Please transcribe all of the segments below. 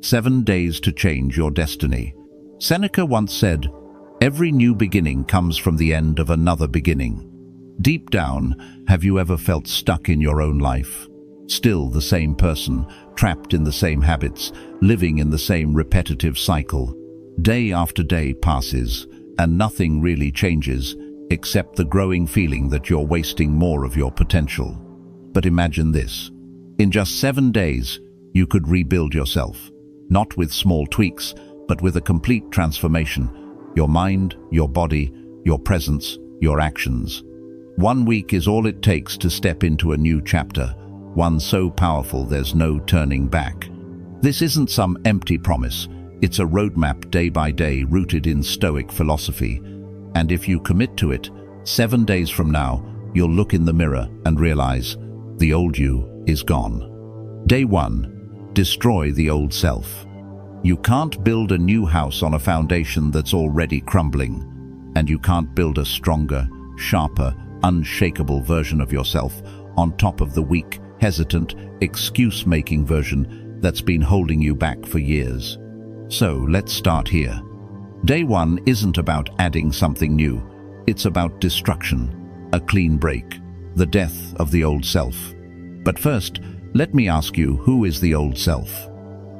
7 days to change your destiny. Seneca once said, "Every new beginning comes from the end of another beginning." Deep down, have you ever felt stuck in your own life? Still the same person, trapped in the same habits, living in the same repetitive cycle. Day after day passes, and nothing really changes, except the growing feeling that you're wasting more of your potential. But imagine this. In just 7 days, you could rebuild yourself. Not with small tweaks, but with a complete transformation. Your mind, your body, your presence, your actions. 1 week is all it takes to step into a new chapter, one so powerful there's no turning back. This isn't some empty promise. It's a roadmap day by day rooted in Stoic philosophy. And if you commit to it, 7 days from now, you'll look in the mirror and realize the old you is gone. Day 1. Destroy the old self. You can't build a new house on a foundation that's already crumbling. And you can't build a stronger, sharper, unshakable version of yourself on top of the weak, hesitant, excuse-making version that's been holding you back for years. So let's start here. Day 1 isn't about adding something new. It's about destruction, a clean break, the death of the old self. But first, let me ask you, who is the old self?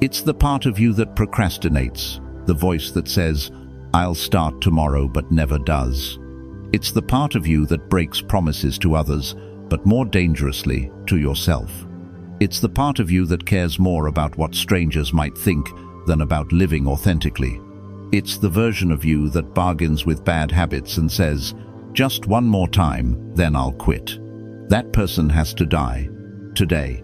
It's the part of you that procrastinates, the voice that says, "I'll start tomorrow," but never does. It's the part of you that breaks promises to others, but more dangerously, to yourself. It's the part of you that cares more about what strangers might think than about living authentically. It's the version of you that bargains with bad habits and says, "Just one more time, then I'll quit." That person has to die, today.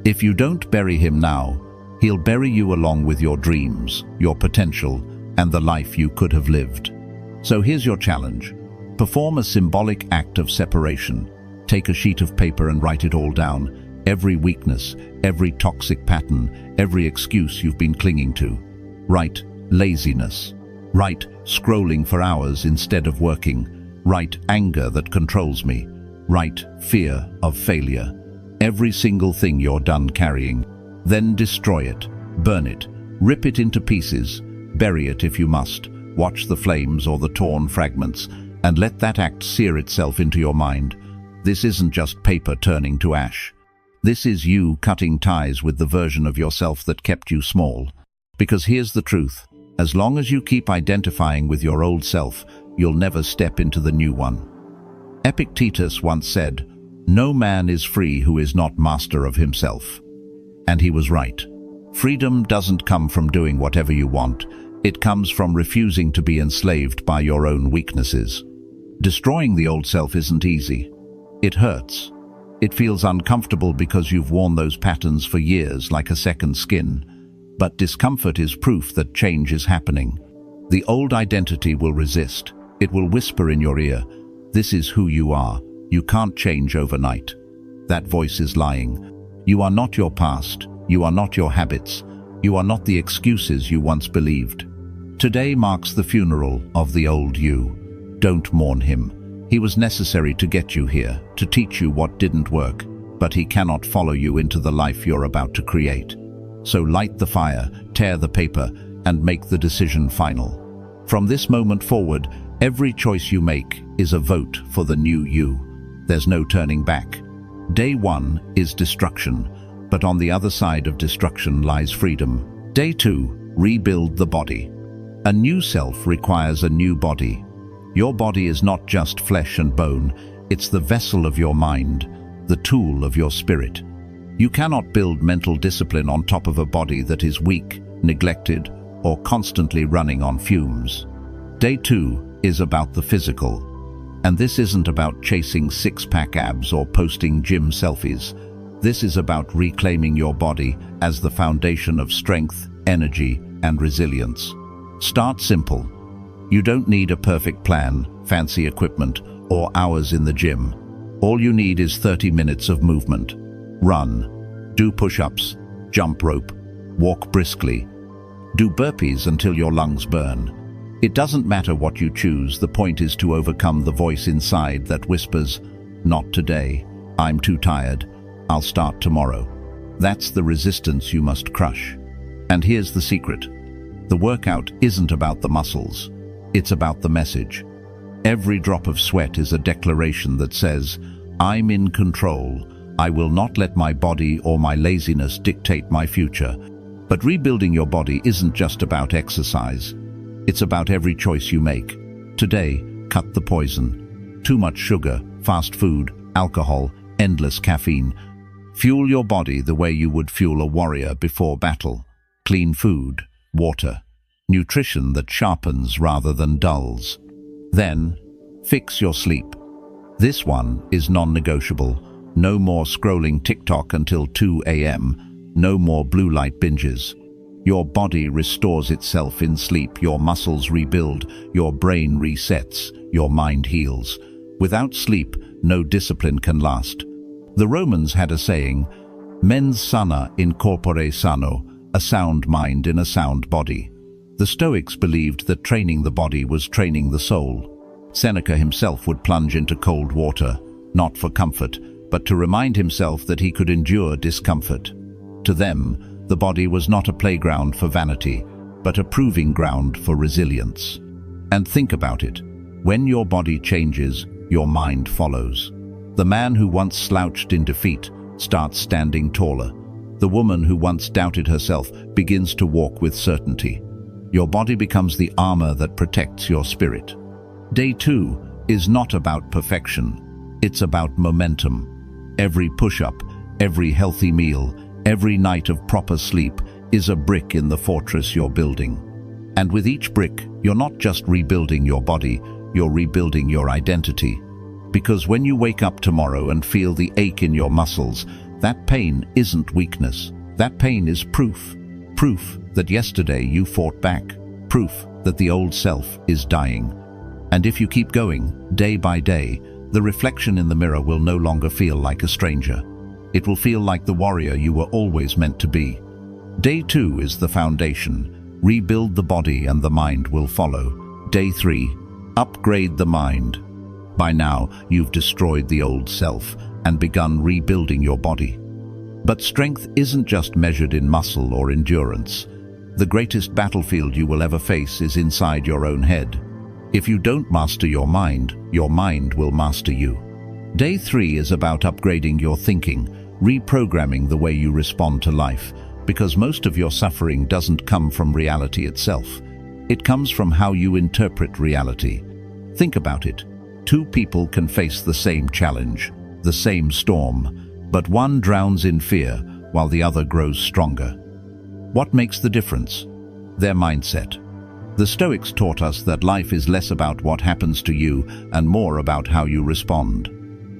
If you don't bury him now, he'll bury you along with your dreams, your potential, and the life you could have lived. So here's your challenge. Perform a symbolic act of separation. Take a sheet of paper and write it all down. Every weakness, every toxic pattern, every excuse you've been clinging to. Write laziness. Write scrolling for hours instead of working. Write anger that controls me. Write fear of failure. Every single thing you're done carrying. Then destroy it, burn it, rip it into pieces, bury it if you must, watch the flames or the torn fragments, and let that act sear itself into your mind. This isn't just paper turning to ash. This is you cutting ties with the version of yourself that kept you small. Because here's the truth, as long as you keep identifying with your old self, you'll never step into the new one. Epictetus once said, "No man is free who is not master of himself." And he was right. Freedom doesn't come from doing whatever you want. It comes from refusing to be enslaved by your own weaknesses. Destroying the old self isn't easy. It hurts. It feels uncomfortable because you've worn those patterns for years like a second skin. But discomfort is proof that change is happening. The old identity will resist. It will whisper in your ear, "This is who you are. You can't change overnight." That voice is lying. You are not your past. You are not your habits. You are not the excuses you once believed. Today marks the funeral of the old you. Don't mourn him. He was necessary to get you here, to teach you what didn't work, but he cannot follow you into the life you're about to create. So light the fire, tear the paper, and make the decision final. From this moment forward, every choice you make is a vote for the new you. There's no turning back. Day 1 is destruction, but on the other side of destruction lies freedom. Day 2, rebuild the body. A new self requires a new body. Your body is not just flesh and bone, it's the vessel of your mind, the tool of your spirit. You cannot build mental discipline on top of a body that is weak, neglected, or constantly running on fumes. Day 2 is about the physical. And this isn't about chasing six-pack abs or posting gym selfies. This is about reclaiming your body as the foundation of strength, energy, and resilience. Start simple. You don't need a perfect plan, fancy equipment, or hours in the gym. All you need is 30 minutes of movement. Run, do push-ups, jump rope, walk briskly. Do burpees until your lungs burn. It doesn't matter what you choose, the point is to overcome the voice inside that whispers, "Not today, I'm too tired, I'll start tomorrow." That's the resistance you must crush. And here's the secret. The workout isn't about the muscles. It's about the message. Every drop of sweat is a declaration that says, I'm in control. I will not let my body or my laziness dictate my future. But rebuilding your body isn't just about exercise. It's about every choice you make. Today, cut the poison. Too much sugar, fast food, alcohol, endless caffeine. Fuel your body the way you would fuel a warrior before battle. Clean food, water, nutrition that sharpens rather than dulls. Then, fix your sleep. This one is non-negotiable. No more scrolling TikTok until 2 a.m. No more blue light binges. Your body restores itself in sleep. Your muscles rebuild. Your brain resets. Your mind heals. Without sleep, no discipline can last. The Romans had a saying, mens sana in corpore sano, a sound mind in a sound body. The Stoics believed that training the body was training the soul. Seneca himself would plunge into cold water, not for comfort, but to remind himself that he could endure discomfort. To them, the body was not a playground for vanity, but a proving ground for resilience. And think about it. When your body changes, your mind follows. The man who once slouched in defeat starts standing taller. The woman who once doubted herself begins to walk with certainty. Your body becomes the armor that protects your spirit. Day 2 is not about perfection. It's about momentum. Every push-up, every healthy meal, every night of proper sleep is a brick in the fortress you're building. And with each brick, you're not just rebuilding your body, you're rebuilding your identity. Because when you wake up tomorrow and feel the ache in your muscles, that pain isn't weakness. That pain is proof. Proof that yesterday you fought back. Proof that the old self is dying. And if you keep going, day by day, the reflection in the mirror will no longer feel like a stranger. It will feel like the warrior you were always meant to be. Day 2 is the foundation. Rebuild the body and the mind will follow. Day 3, upgrade the mind. By now, you've destroyed the old self and begun rebuilding your body. But strength isn't just measured in muscle or endurance. The greatest battlefield you will ever face is inside your own head. If you don't master your mind will master you. Day 3 is about upgrading your thinking, reprogramming the way you respond to life, because most of your suffering doesn't come from reality itself. It comes from how you interpret reality. Think about it. 2 people can face the same challenge, the same storm, but one drowns in fear while the other grows stronger. What makes the difference? Their mindset. The Stoics taught us that life is less about what happens to you and more about how you respond.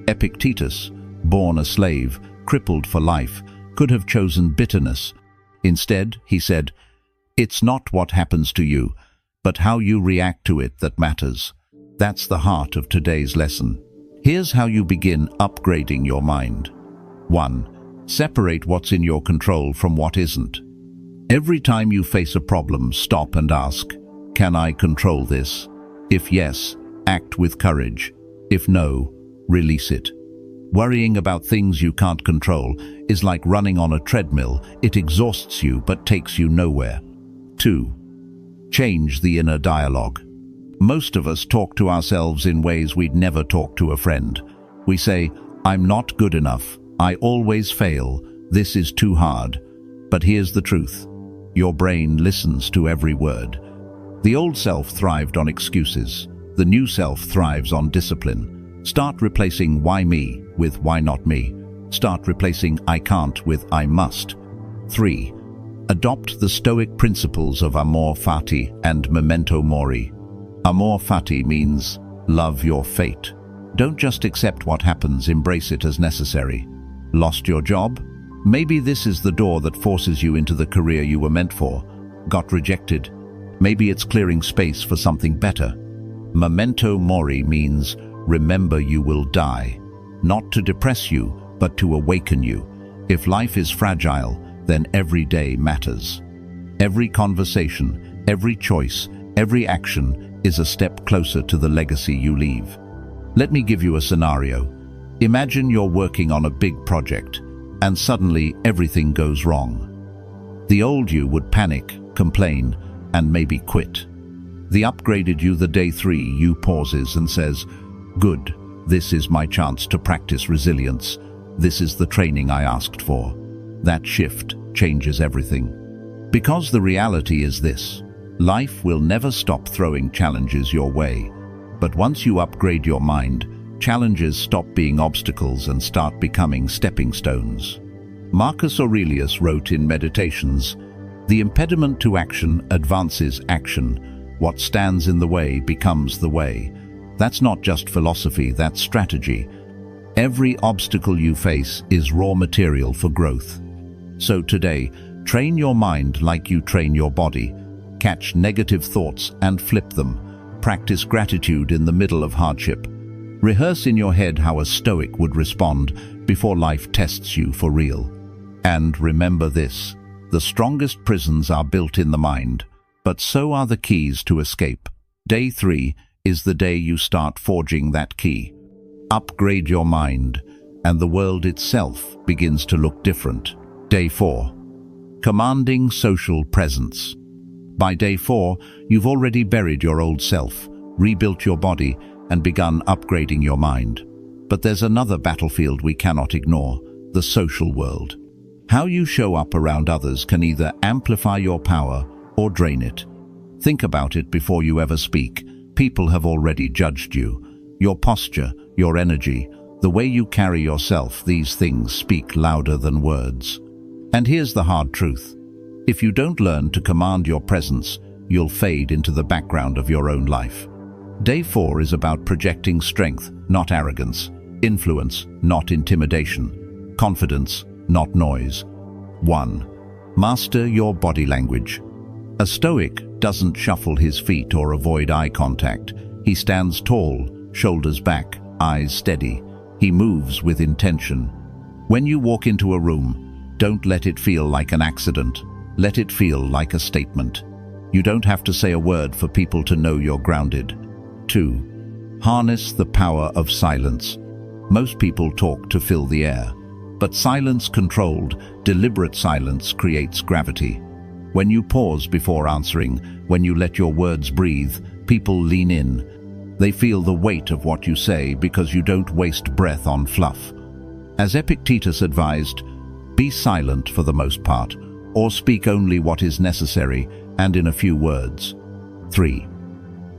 Epictetus, born a slave, crippled for life, could have chosen bitterness. Instead, he said, "It's not what happens to you, but how you react to it that matters." That's the heart of today's lesson. Here's how you begin upgrading your mind. 1. Separate what's in your control from what isn't. Every time you face a problem, stop and ask, can I control this? If yes, act with courage. If no, release it. Worrying about things you can't control is like running on a treadmill. It exhausts you but takes you nowhere. 2. Change the inner dialogue. Most of us talk to ourselves in ways we'd never talk to a friend. We say, I'm not good enough. I always fail. This is too hard. But here's the truth. Your brain listens to every word. The old self thrived on excuses. The new self thrives on discipline. Start replacing why me with why not me. Start replacing I can't with I must. 3. Adopt the Stoic principles of amor fati and memento mori. Amor fati means love your fate. Don't just accept what happens, embrace it as necessary. Lost your job? Maybe this is the door that forces you into the career you were meant for. Got rejected? Maybe it's clearing space for something better. Memento mori means remember you will die. Not to depress you, but to awaken you. If life is fragile, then every day matters. Every conversation, every choice, every action is a step closer to the legacy you leave. Let me give you a scenario. Imagine you're working on a big project, and suddenly everything goes wrong. The old you would panic, complain, and maybe quit. The upgraded you, the day 3 you, pauses and says, "Good, this is my chance to practice resilience. This is the training I asked for." That shift changes everything. Because the reality is this: life will never stop throwing challenges your way. But once you upgrade your mind, challenges stop being obstacles and start becoming stepping stones. Marcus Aurelius wrote in Meditations, "The impediment to action advances action. What stands in the way becomes the way." That's not just philosophy, that's strategy. Every obstacle you face is raw material for growth. So today, train your mind like you train your body. Catch negative thoughts and flip them. Practice gratitude in the middle of hardship. Rehearse in your head how a Stoic would respond before life tests you for real. And remember this: the strongest prisons are built in the mind, but so are the keys to escape. Day 3 is the day you start forging that key. Upgrade your mind, and the world itself begins to look different. Day 4. Commanding social presence. By day 4, you've already buried your old self, rebuilt your body, and begun upgrading your mind. But there's another battlefield we cannot ignore: the social world. How you show up around others can either amplify your power or drain it. Think about it before you ever speak. People have already judged you. Your posture, your energy, the way you carry yourself, these things speak louder than words. And here's the hard truth: if you don't learn to command your presence, you'll fade into the background of your own life. Day 4 is about projecting strength, not arrogance; influence, not intimidation; confidence, not noise. 1. Master your body language. A Stoic doesn't shuffle his feet or avoid eye contact. He stands tall, shoulders back, eyes steady. He moves with intention. When you walk into a room, don't let it feel like an accident. Let it feel like a statement. You don't have to say a word for people to know you're grounded. 2. Harness the power of silence. Most people talk to fill the air, but silence controlled, deliberate silence creates gravity. When you pause before answering, when you let your words breathe, people lean in. They feel the weight of what you say because you don't waste breath on fluff. As Epictetus advised, be silent for the most part, or speak only what is necessary and in a few words. 3.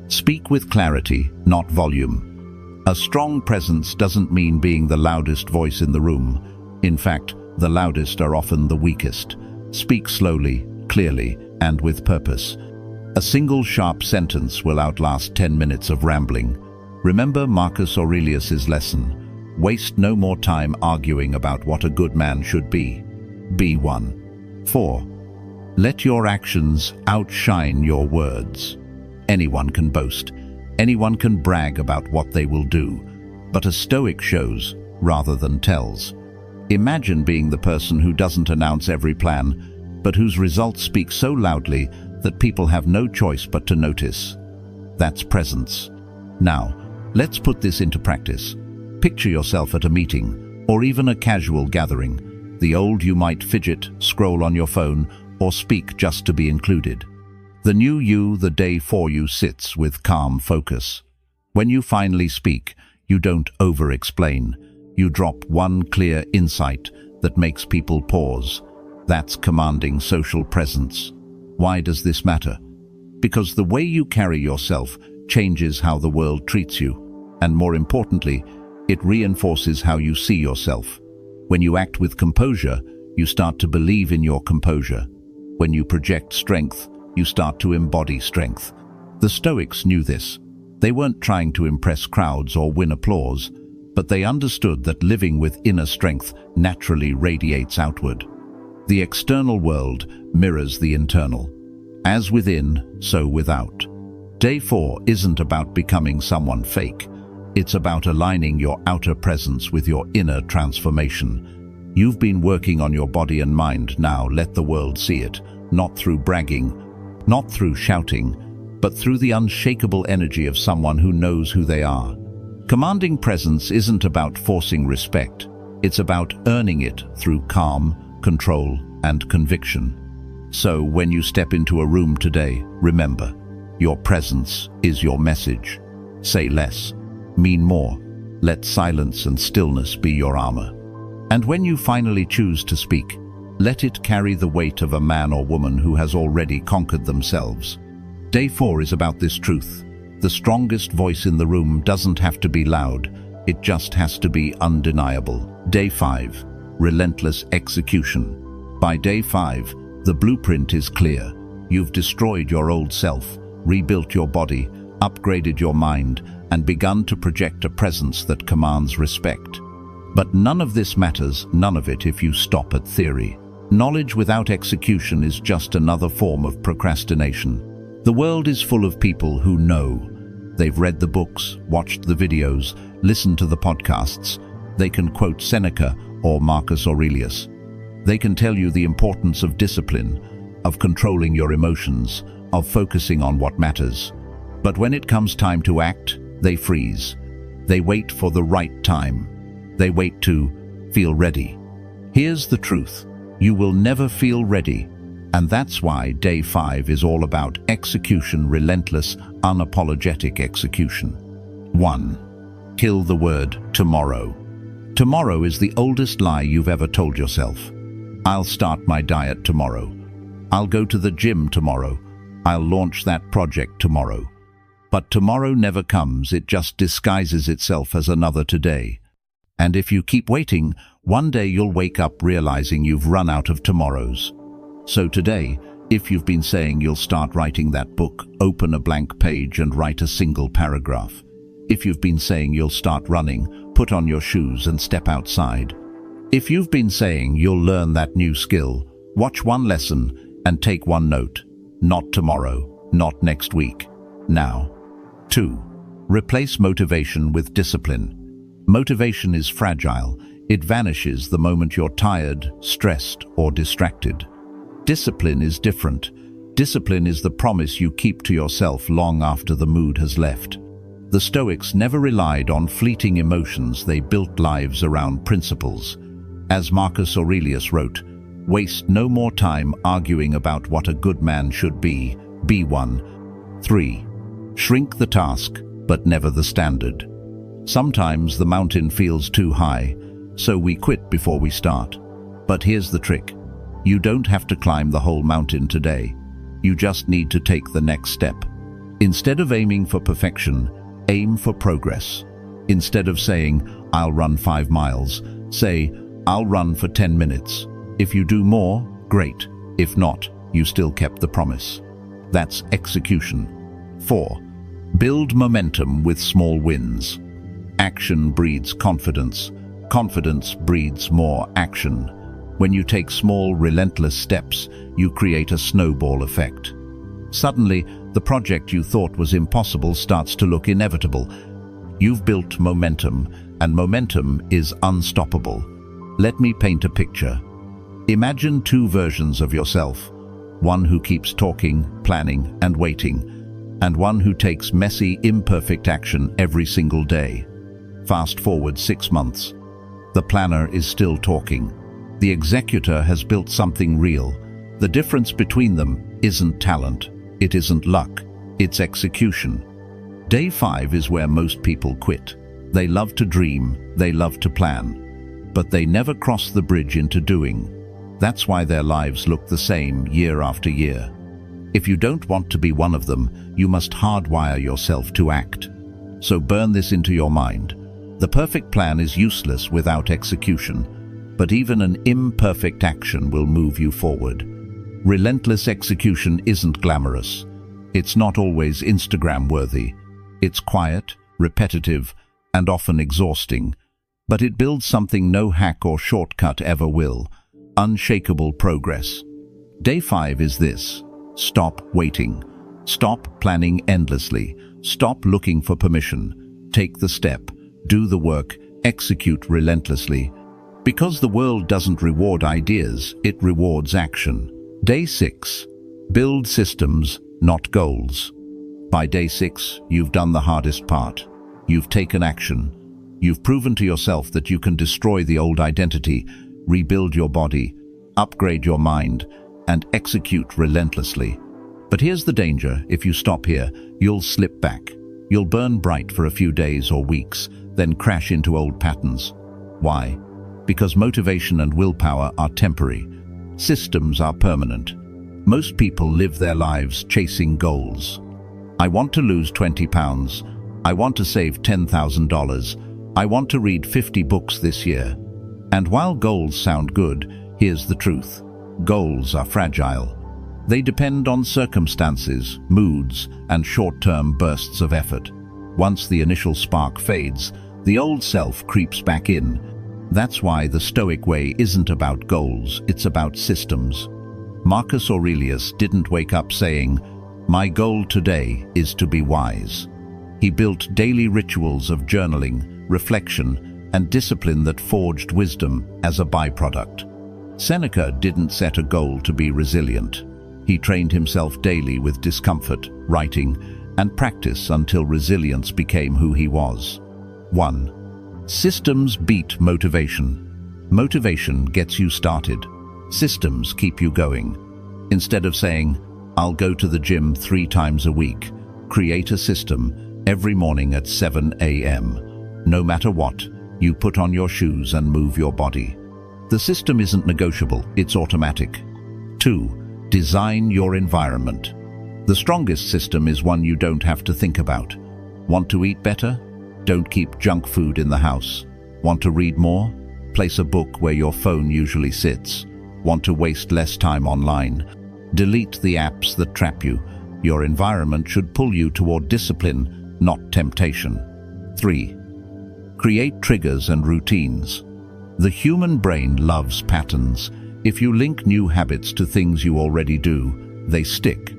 Speak with clarity, not volume. A strong presence doesn't mean being the loudest voice in the room. In fact, the loudest are often the weakest. Speak slowly, clearly, and with purpose. A single sharp sentence will outlast 10 minutes of rambling. Remember Marcus Aurelius's lesson: waste no more time arguing about what a good man should be. Be one. 4. Let your actions outshine your words. Anyone can boast. Anyone can brag about what they will do. But a Stoic shows rather than tells. Imagine being the person who doesn't announce every plan, but whose results speak so loudly that people have no choice but to notice. That's presence. Now, let's put this into practice. Picture yourself at a meeting, or even a casual gathering. The old you might fidget, scroll on your phone, or speak just to be included. The new you, the day 4 you, sits with calm focus. When you finally speak, you don't over-explain. You drop one clear insight that makes people pause. That's commanding social presence. Why does this matter? Because the way you carry yourself changes how the world treats you, and more importantly, it reinforces how you see yourself. When you act with composure, you start to believe in your composure. When you project strength, you start to embody strength. The Stoics knew this. They weren't trying to impress crowds or win applause, but they understood that living with inner strength naturally radiates outward. The external world mirrors the internal. As within, so without. Day 4 isn't about becoming someone fake. It's about aligning your outer presence with your inner transformation. You've been working on your body and mind. Now let the world see it, not through bragging, not through shouting, but through the unshakable energy of someone who knows who they are. Commanding presence isn't about forcing respect. It's about earning it through calm, control, and conviction. So when you step into a room today, remember, your presence is your message. Say less, mean more. Let silence and stillness be your armor. And when you finally choose to speak, let it carry the weight of a man or woman who has already conquered themselves. Day 4 is about this truth. The strongest voice in the room doesn't have to be loud, it just has to be undeniable. Day 5, relentless execution. By day 5, the blueprint is clear. You've destroyed your old self, rebuilt your body, upgraded your mind, and begun to project a presence that commands respect. But none of this matters, none of it, if you stop at theory. Knowledge without execution is just another form of procrastination. The world is full of people who know. They've read the books, watched the videos, listened to the podcasts. They can quote Seneca or Marcus Aurelius. They can tell you the importance of discipline, of controlling your emotions, of focusing on what matters. But when it comes time to act, they freeze. They wait for the right time. They wait to feel ready. Here's the truth. You will never feel ready. And that's why day 5 is all about execution, relentless, unapologetic execution. 1. Kill the word tomorrow. Tomorrow is the oldest lie you've ever told yourself. I'll start my diet tomorrow. I'll go to the gym tomorrow. I'll launch that project tomorrow. But tomorrow never comes, it just disguises itself as another today. And if you keep waiting, one day you'll wake up realizing you've run out of tomorrows. So today, if you've been saying you'll start writing that book, open a blank page and write a single paragraph. If you've been saying you'll start running, put on your shoes and step outside. If you've been saying you'll learn that new skill, watch one lesson and take one note. Not tomorrow, not next week, now. 2. Replace motivation with discipline. Motivation is fragile. It vanishes the moment you're tired, stressed, or distracted. Discipline is different. Discipline is the promise you keep to yourself long after the mood has left. The Stoics never relied on fleeting emotions, they built lives around principles. As Marcus Aurelius wrote, "Waste no more time arguing about what a good man should be one." 3. Shrink the task, but never the standard. Sometimes the mountain feels too high, so we quit before we start. But here's the trick. You don't have to climb the whole mountain today. You just need to take the next step. Instead of aiming for perfection, aim for progress. Instead of saying, "I'll run 5 miles, say, "I'll run for 10 minutes. If you do more, great. If not, you still kept the promise." That's execution. 4. Build momentum with small wins. Action breeds confidence. Confidence breeds more action. When you take small, relentless steps, you create a snowball effect. Suddenly, the project you thought was impossible starts to look inevitable. You've built momentum, and momentum is unstoppable. Let me paint a picture. Imagine 2 versions of yourself. One who keeps talking, planning, and waiting, and one who takes messy, imperfect action every single day. Fast forward 6 months. The planner is still talking. The executor has built something real. The difference between them isn't talent, it isn't luck, it's execution. Day 5 is where most people quit. They love to dream, they love to plan, but they never cross the bridge into doing. That's why their lives look the same year after year. If you don't want to be one of them, you must hardwire yourself to act. So burn this into your mind. The perfect plan is useless without execution, but even an imperfect action will move you forward. Relentless execution isn't glamorous. It's not always Instagram-worthy. It's quiet, repetitive, and often exhausting. But it builds something no hack or shortcut ever will: unshakable progress. Day 5 is this. Stop waiting. Stop planning endlessly. Stop looking for permission. Take the step. Do the work. Execute relentlessly. Because the world doesn't reward ideas, it rewards action. Day 6. Build systems, not goals. By day 6, you've done the hardest part. You've taken action. You've proven to yourself that you can destroy the old identity, rebuild your body, upgrade your mind, and execute relentlessly. But here's the danger: if you stop here, you'll slip back. You'll burn bright for a few days or weeks, then crash into old patterns. Why? Because motivation and willpower are temporary. Systems are permanent. Most people live their lives chasing goals. I want to lose 20 pounds. I want to save $10,000. I want to read 50 books this year. And while goals sound good, here's the truth. Goals are fragile. They depend on circumstances, moods, and short-term bursts of effort. Once the initial spark fades, the old self creeps back in. That's why the Stoic way isn't about goals, it's about systems. Marcus Aurelius didn't wake up saying, "My goal today is to be wise." He built daily rituals of journaling, reflection, and discipline that forged wisdom as a byproduct. Seneca didn't set a goal to be resilient. He trained himself daily with discomfort, writing, and practice until resilience became who he was. 1. Systems beat motivation. Motivation gets you started. Systems keep you going. Instead of saying, "I'll go to the gym 3 times a week," create a system every morning at 7 a.m. No matter what, you put on your shoes and move your body. The system isn't negotiable, it's automatic. 2. Design your environment. The strongest system is one you don't have to think about. Want to eat better? Don't keep junk food in the house. Want to read more? Place a book where your phone usually sits. Want to waste less time online? Delete the apps that trap you. Your environment should pull you toward discipline, not temptation. 3. Create triggers and routines. The human brain loves patterns. If you link new habits to things you already do, they stick.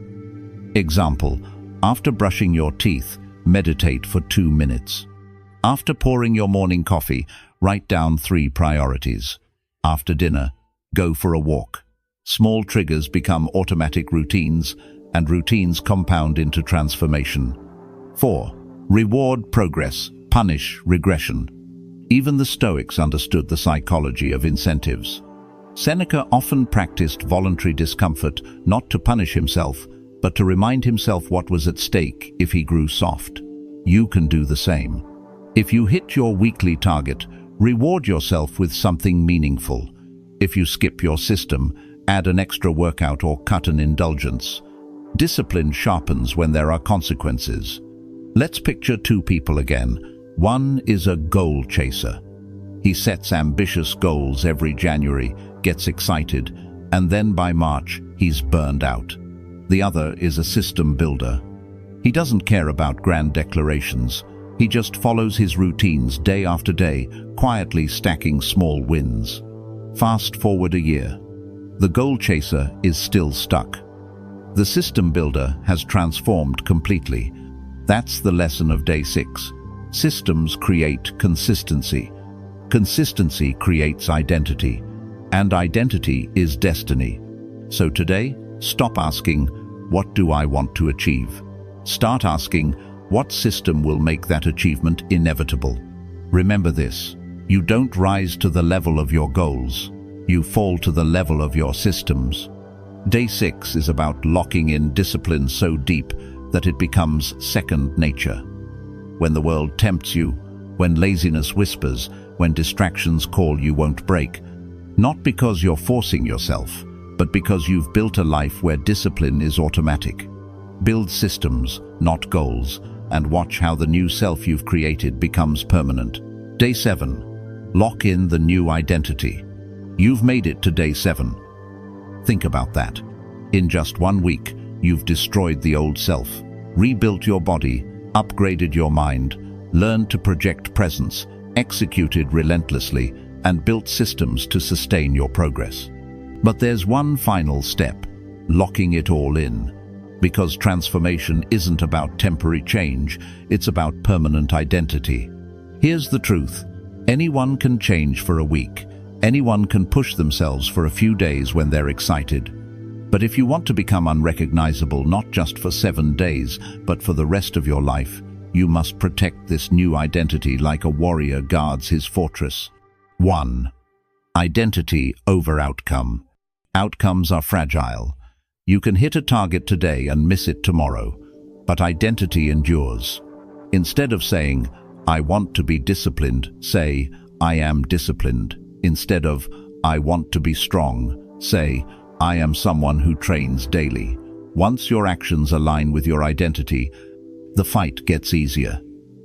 Example: after brushing your teeth, meditate for 2 minutes. After pouring your morning coffee, write down 3 priorities. After dinner, go for a walk. Small triggers become automatic routines, and routines compound into transformation. 4. Reward progress, punish regression. Even the Stoics understood the psychology of incentives. Seneca often practiced voluntary discomfort, not to punish himself, but to remind himself what was at stake if he grew soft. You can do the same. If you hit your weekly target, reward yourself with something meaningful. If you skip your system, add an extra workout or cut an indulgence. Discipline sharpens when there are consequences. Let's picture 2 people again. One is a goal chaser. He sets ambitious goals every January, gets excited, and then by March, he's burned out. The other is a system builder. He doesn't care about grand declarations. He just follows his routines day after day, quietly stacking small wins. Fast forward a year. The goal chaser is still stuck. The system builder has transformed completely. That's the lesson of day 6. Systems create consistency. Consistency creates identity. And identity is destiny. So today, stop asking, "What do I want to achieve?" Start asking, "What system will make that achievement inevitable?" Remember this: you don't rise to the level of your goals. You fall to the level of your systems. Day 6 is about locking in discipline so deep that it becomes second nature. When the world tempts you, when laziness whispers, when distractions call, you won't break. Not because you're forcing yourself, but because you've built a life where discipline is automatic. Build systems, not goals, and watch how the new self you've created becomes permanent. Day 7. Lock in the new identity. You've made it to day 7. Think about that. In just 1 week, you've destroyed the old self, rebuilt your body, upgraded your mind, learned to project presence, executed relentlessly, and built systems to sustain your progress. But there's one final step: locking it all in. Because transformation isn't about temporary change, it's about permanent identity. Here's the truth: anyone can change for a week. Anyone can push themselves for a few days when they're excited. But if you want to become unrecognizable not just for 7 days, but for the rest of your life, you must protect this new identity like a warrior guards his fortress. 1. Identity over outcome. Outcomes are fragile. You can hit a target today and miss it tomorrow, but identity endures. Instead of saying, "I want to be disciplined," say, "I am disciplined." Instead of, "I want to be strong," say, "I am someone who trains daily." Once your actions align with your identity, the fight gets easier.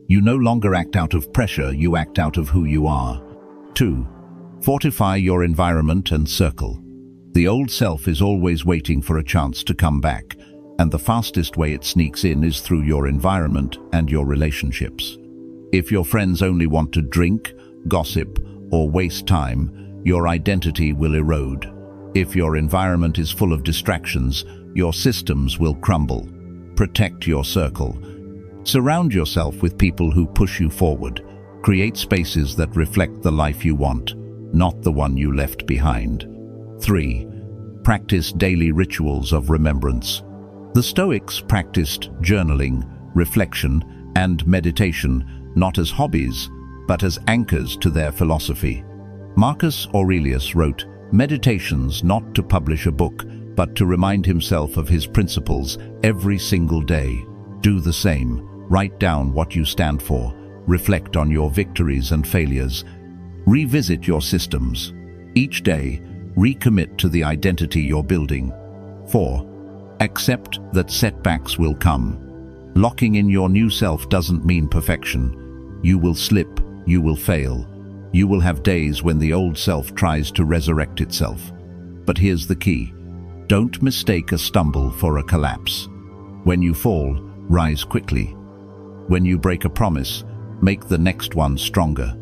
You no longer act out of pressure, you act out of who you are. 2. Fortify your environment and circle. The old self is always waiting for a chance to come back, and the fastest way it sneaks in is through your environment and your relationships. If your friends only want to drink, gossip, or waste time, your identity will erode. If your environment is full of distractions, your systems will crumble. Protect your circle. Surround yourself with people who push you forward. Create spaces that reflect the life you want, not the one you left behind. 3. Practice daily rituals of remembrance. The Stoics practiced journaling, reflection, and meditation not as hobbies, but as anchors to their philosophy. Marcus Aurelius wrote, "Meditations not to publish a book, but to remind himself of his principles every single day." Do the same. Write down what you stand for. Reflect on your victories and failures. Revisit your systems. Each day, recommit to the identity you're building. 4. Accept that setbacks will come. Locking in your new self doesn't mean perfection. You will slip, you will fail. You will have days when the old self tries to resurrect itself. But here's the key. Don't mistake a stumble for a collapse. When you fall, rise quickly. When you break a promise, make the next one stronger.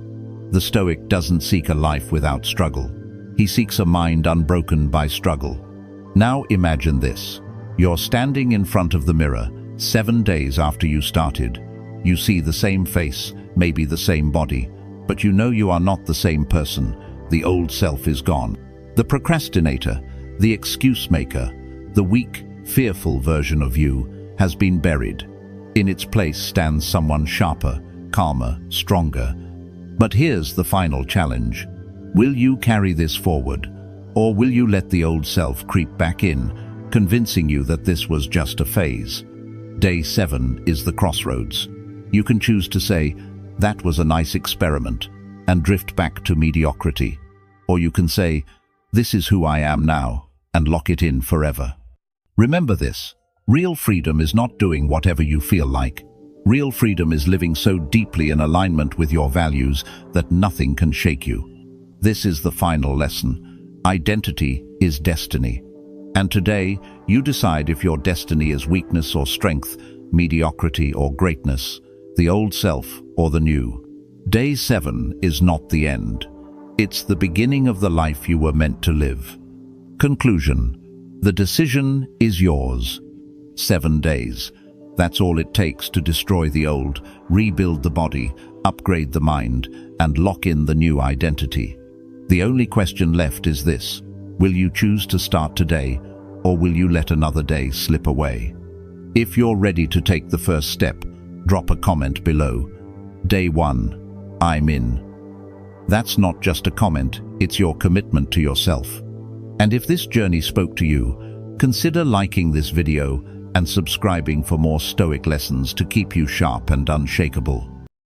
The Stoic doesn't seek a life without struggle. He seeks a mind unbroken by struggle. Now imagine this. You're standing in front of the mirror, 7 days after you started. You see the same face, maybe the same body, but you know you are not the same person. The old self is gone. The procrastinator, the excuse maker, the weak, fearful version of you has been buried. In its place stands someone sharper, calmer, stronger. But here's the final challenge. Will you carry this forward, or will you let the old self creep back in, convincing you that this was just a phase? Day 7 is the crossroads. You can choose to say, "That was a nice experiment," and drift back to mediocrity. Or you can say, "This is who I am now," and lock it in forever. Remember this. Real freedom is not doing whatever you feel like. Real freedom is living so deeply in alignment with your values that nothing can shake you. This is the final lesson. Identity is destiny. And today, you decide if your destiny is weakness or strength, mediocrity or greatness, the old self or the new. Day 7 is not the end. It's the beginning of the life you were meant to live. Conclusion. The decision is yours. 7 days. That's all it takes to destroy the old, rebuild the body, upgrade the mind, and lock in the new identity. The only question left is this. Will you choose to start today, or will you let another day slip away? If you're ready to take the first step, drop a comment below. Day 1. I'm in. That's not just a comment, it's your commitment to yourself. And if this journey spoke to you, consider liking this video and subscribing for more Stoic lessons to keep you sharp and unshakable.